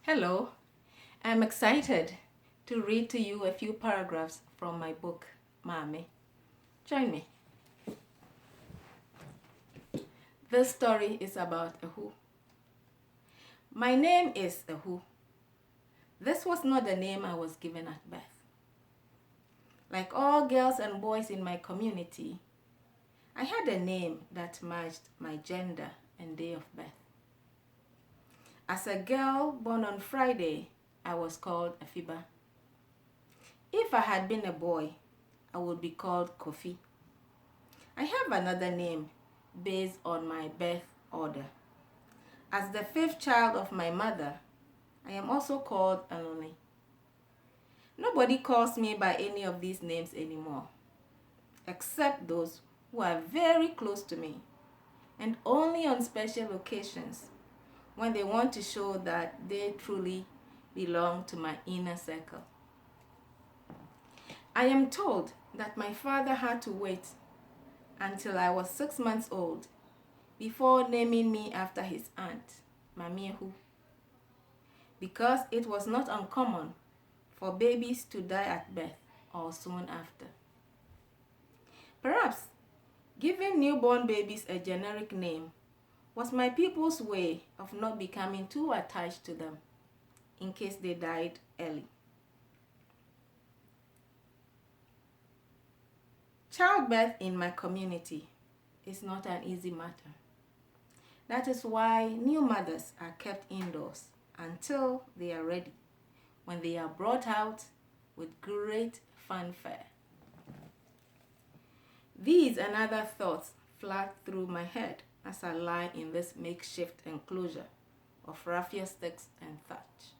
Hello, I'm excited to read to you a few paragraphs from my book, Maame. Join me. This story is about a who. My name is a who. This was not the name I was given at birth. Like all girls and boys in my community, I had a name that matched my gender and day of birth. As a girl born on Friday, I was called Afiba. If I had been a boy, I would be called Kofi. I have another name based on my birth order. As the fifth child of my mother, I am also called Aloni. Nobody calls me by any of these names anymore, except those who are very close to me, and only on special occasions when they want to show that they truly belong to my inner circle. I am told that my father had to wait until I was 6 months old before naming me after his aunt, Maame Hu, because it was not uncommon for babies to die at birth or soon after. Perhaps giving newborn babies a generic name was my people's way of not becoming too attached to them in case they died early. Childbirth in my community is not an easy matter. That is why new mothers are kept indoors until they are ready, when they are brought out with great fanfare. These and other thoughts flood through my head as I lie in this makeshift enclosure of raffia sticks and thatch.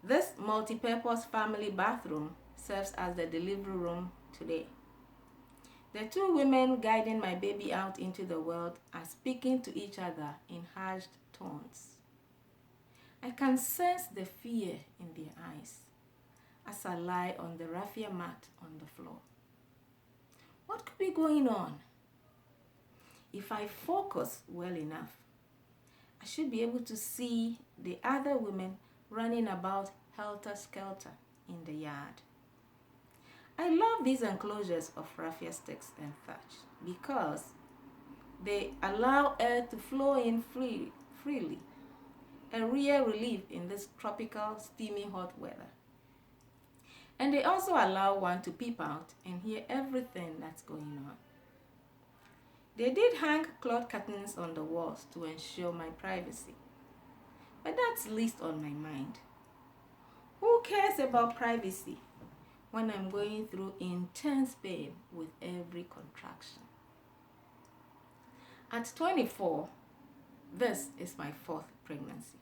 This multi-purpose family bathroom serves as the delivery room today. The two women guiding my baby out into the world are speaking to each other in hushed tones. I can sense the fear in their eyes as I lie on the raffia mat on the floor. What could be going on? If I focus well enough, I should be able to see the other women running about helter-skelter in the yard. I love these enclosures of raffia sticks and thatch because they allow air to flow in freely, a real relief in this tropical, steamy hot weather. And they also allow one to peep out and hear everything that's going on. They did hang cloth curtains on the walls to ensure my privacy, but that's least on my mind. Who cares about privacy when I'm going through intense pain with every contraction? At 24, this is my fourth pregnancy.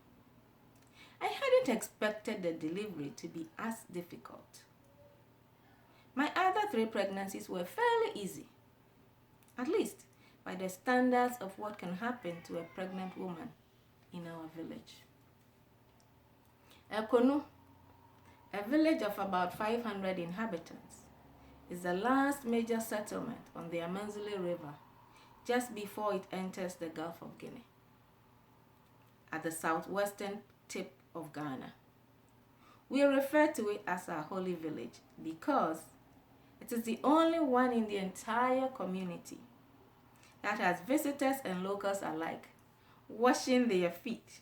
I hadn't expected the delivery to be as difficult. My other 3 pregnancies were fairly easy, at least by the standards of what can happen to a pregnant woman in our village. Ekonu, a village of about 500 inhabitants, is the last major settlement on the Amenzule River just before it enters the Gulf of Guinea, at the southwestern tip of Ghana. We refer to it as our holy village because it is the only one in the entire community that has visitors and locals alike washing their feet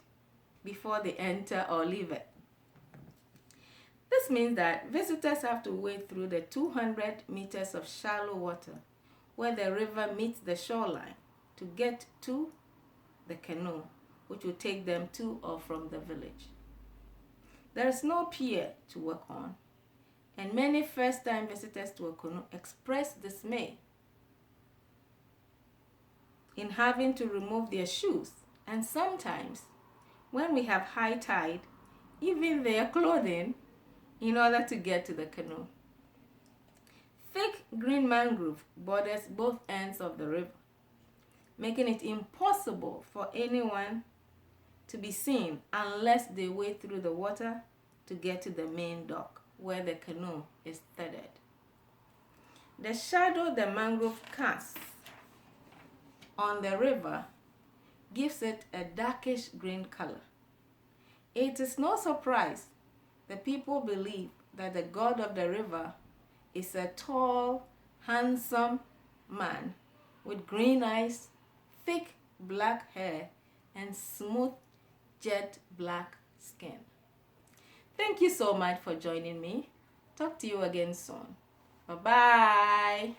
before they enter or leave it. This means that visitors have to wade through the 200 meters of shallow water where the river meets the shoreline to get to the canoe, which will take them to or from the village. There is no pier to work on, and many first-time visitors to Ekonu express dismay in having to remove their shoes, and sometimes, when we have high tide, even their clothing, in order to get to the canoe. Thick green mangrove borders both ends of the river, making it impossible for anyone to be seen unless they wade through the water to get to the main dock where the canoe is tethered. The shadow the mangrove casts on the river gives it a darkish green color, It is no surprise the people believe that the god of the river is a tall, handsome man with green eyes, thick black hair, and smooth jet black skin. Thank you so much for joining me. Talk to you again soon. Bye-bye.